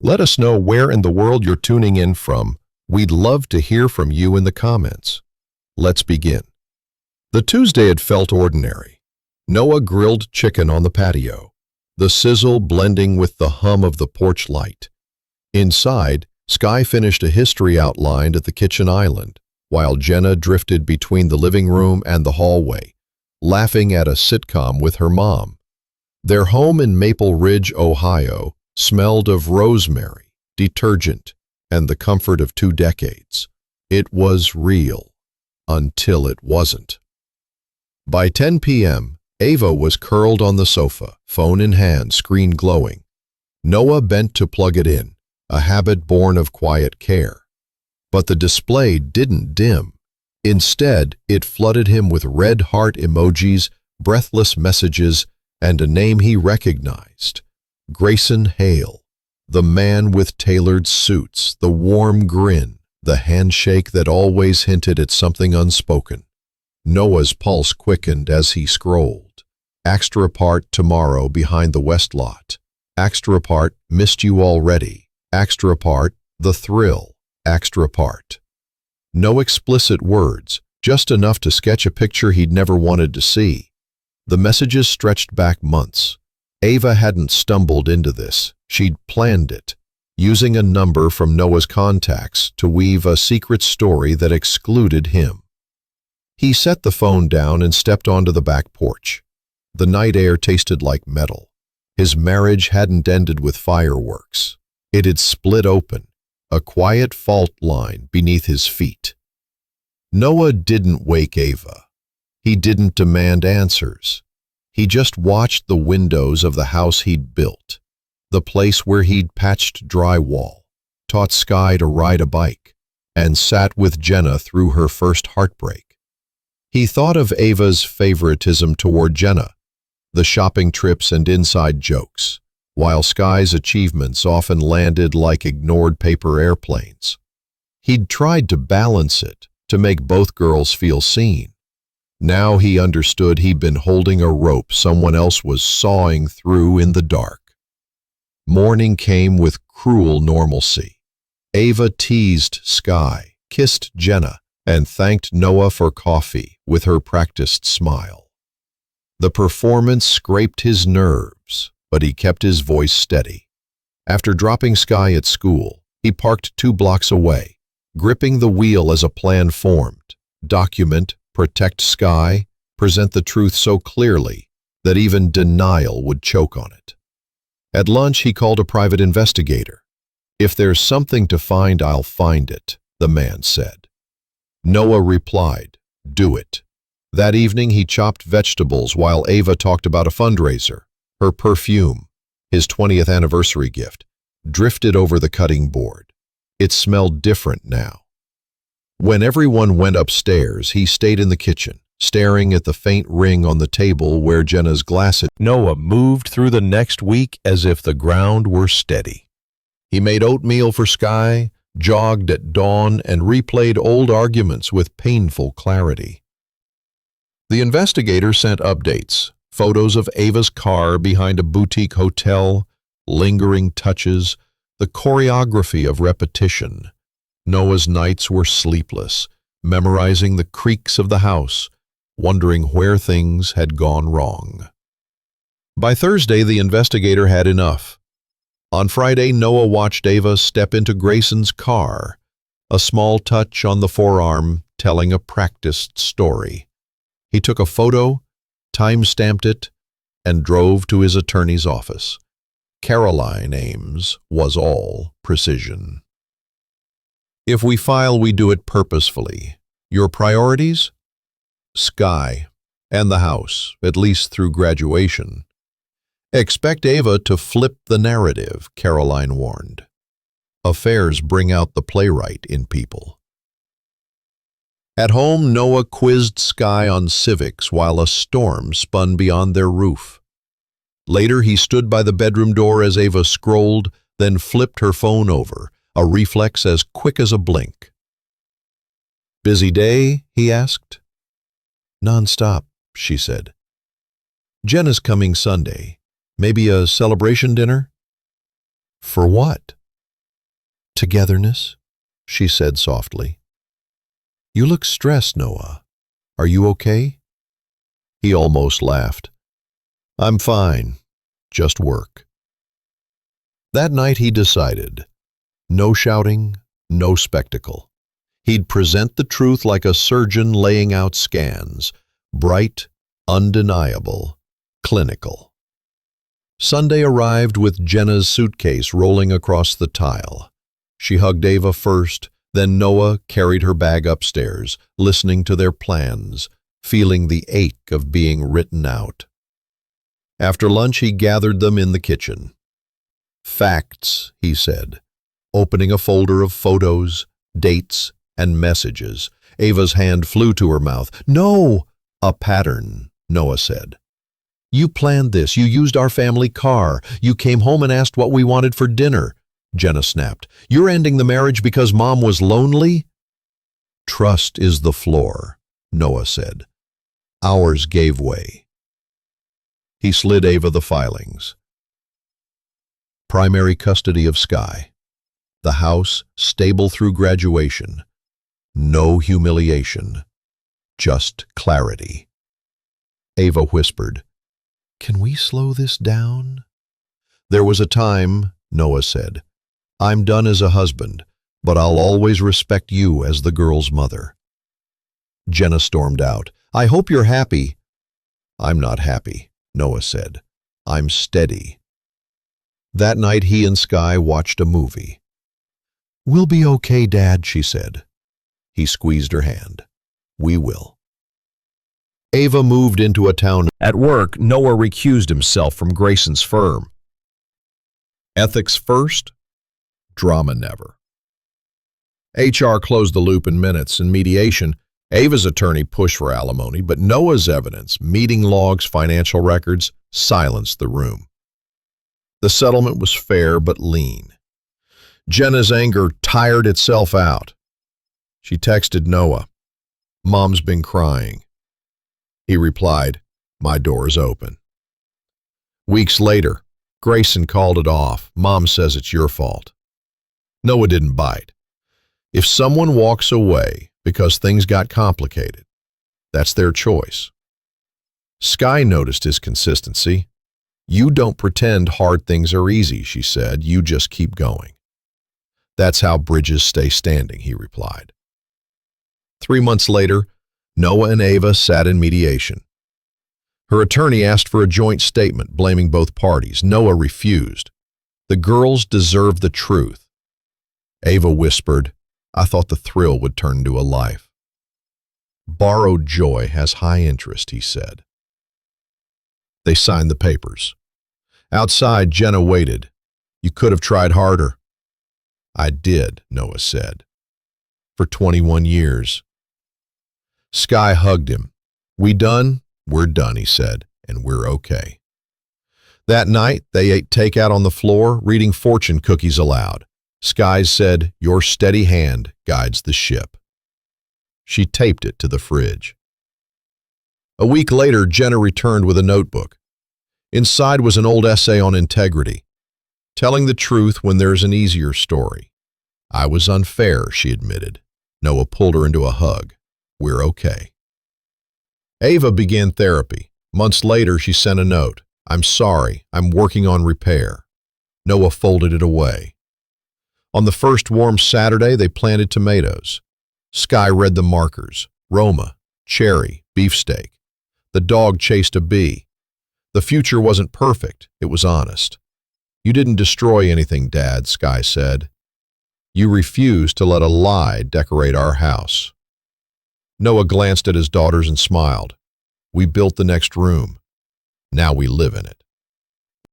Let us know where in the world you're tuning in from. We'd love to hear from you in the comments. Let's begin. The Tuesday had felt ordinary. Noah grilled chicken on the patio, the sizzle blending with the hum of the porch light. Inside, Sky finished a history outlined at the kitchen island, while Jenna drifted between the living room and the hallway, laughing at a sitcom with her mom. Their home in Maple Ridge, Ohio, smelled of rosemary, detergent, and the comfort of 2 decades. It was real, until it wasn't. By 10 p.m., Ava was curled on the sofa, phone in hand, screen glowing. Noah bent to plug it in, a habit born of quiet care. But the display didn't dim. Instead, it flooded him with red heart emojis, breathless messages, and a name he recognized. Grayson Hale, the man with tailored suits, the warm grin, the handshake that always hinted at something unspoken. Noah's pulse quickened as he scrolled. Extra part tomorrow behind the west lot. Extra part missed you already. Extra part the thrill. Extra part. No explicit words, just enough to sketch a picture he'd never wanted to see. The messages stretched back months. Ava hadn't stumbled into this. She'd planned it, using a number from Noah's contacts to weave a secret story that excluded him. He set the phone down and stepped onto the back porch. The night air tasted like metal. His marriage hadn't ended with fireworks. It had split open, a quiet fault line beneath his feet. Noah didn't wake Ava. He didn't demand answers. He just watched the windows of the house he'd built, the place where he'd patched drywall, taught Sky to ride a bike, and sat with Jenna through her first heartbreak. He thought of Ava's favoritism toward Jenna, the shopping trips and inside jokes, while Sky's achievements often landed like ignored paper airplanes. He'd tried to balance it, to make both girls feel seen. Now he understood he'd been holding a rope someone else was sawing through in the dark. Morning came with cruel normalcy. Ava teased Sky, kissed Jenna, and thanked Noah for coffee with her practiced smile. The performance scraped his nerves, but he kept his voice steady. After dropping Sky at school, he parked 2 blocks away, gripping the wheel as a plan formed. Document, protect Sky, present the truth so clearly that even denial would choke on it. At lunch, he called a private investigator. "If there's something to find, I'll find it," the man said. Noah replied, "Do it." That evening, he chopped vegetables while Ava talked about a fundraiser. Her perfume, his 20th anniversary gift, drifted over the cutting board. It smelled different now. When everyone went upstairs, he stayed in the kitchen, staring at the faint ring on the table where Jenna's glass had. Noah moved through the next week as if the ground were steady. He made oatmeal for Sky, jogged at dawn, and replayed old arguments with painful clarity. The investigator sent updates, photos of Ava's car behind a boutique hotel, lingering touches, the choreography of repetition. Noah's nights were sleepless, memorizing the creaks of the house, wondering where things had gone wrong. By Thursday, the investigator had enough. On Friday, Noah watched Ava step into Grayson's car, a small touch on the forearm telling a practiced story. He took a photo, time-stamped it, and drove to his attorney's office. Caroline Ames was all precision. "If we file, we do it purposefully. Your priorities? Sky and the house, at least through graduation. Expect Ava to flip the narrative," Caroline warned. Affairs bring out the playwright in people. At home, Noah quizzed Sky on civics while a storm spun beyond their roof. Later, he stood by the bedroom door as Ava scrolled, then flipped her phone over, a reflex as quick as a blink. "Busy day?" he asked. "Non-stop," she said. "Jenna's coming Sunday. Maybe a celebration dinner?" "For what?" Togetherness, she said softly. You look stressed, Noah. Are you okay? He almost laughed. I'm fine, just work. That night he decided, no shouting, no spectacle. He'd present the truth like a surgeon laying out scans, bright, undeniable, clinical. Sunday arrived with Jenna's suitcase rolling across the tile. She hugged Ava first, then Noah carried her bag upstairs, listening to their plans, feeling the ache of being written out. After lunch he gathered them in the kitchen. Facts, he said, opening a folder of photos, dates, and messages. Ava's hand flew to her mouth. No! A pattern, Noah said. You planned this. You used our family car. You came home and asked what we wanted for dinner. Jenna snapped. You're ending the marriage because Mom was lonely? Trust is the floor, Noah said. Ours gave way. He slid Ava the filings. Primary custody of Sky. The house stable through graduation. No humiliation. Just clarity. Ava whispered, Can we slow this down? There was a time, Noah said. I'm done as a husband, but I'll always respect you as the girl's mother. Jenna stormed out. I hope you're happy. I'm not happy, Noah said. I'm steady. That night he and Sky watched a movie. We'll be okay, Dad, she said. He squeezed her hand. We will. Ava moved into a town. At work, Noah recused himself from Grayson's firm. Ethics first, drama never. HR closed the loop in minutes. In mediation, Ava's attorney pushed for alimony, but Noah's evidence, meeting logs, financial records, silenced the room. The settlement was fair but lean. Jenna's anger tired itself out. She texted Noah, Mom's been crying. He replied, My door's open. Weeks later, Grayson called it off. Mom says it's your fault. Noah didn't bite. If someone walks away because things got complicated, that's their choice. Sky noticed his consistency. You don't pretend hard things are easy, she said. You just keep going. That's how bridges stay standing, he replied. 3 months later, Noah and Ava sat in mediation. Her attorney asked for a joint statement blaming both parties. Noah refused. The girls deserve the truth. Ava whispered, I thought the thrill would turn into a life. Borrowed joy has high interest, he said. They signed the papers. Outside, Jenna waited. You could have tried harder. I did, Noah said. For 21 years. Sky hugged him. We done? We're done, he said, and we're okay. That night, they ate takeout on the floor, reading fortune cookies aloud. Sky said, Your steady hand guides the ship. She taped it to the fridge. A week later, Jenna returned with a notebook. Inside was an old essay on integrity, telling the truth when there's an easier story. I was unfair, she admitted. Noah pulled her into a hug. We're okay. Ava began therapy. Months later, she sent a note. I'm sorry, I'm working on repair. Noah folded it away. On the first warm Saturday, they planted tomatoes. Sky read the markers. Roma, cherry, beefsteak. The dog chased a bee. The future wasn't perfect, it was honest. You didn't destroy anything, Dad, Sky said. You refused to let a lie decorate our house. Noah glanced at his daughters and smiled. We built the next room. Now we live in it.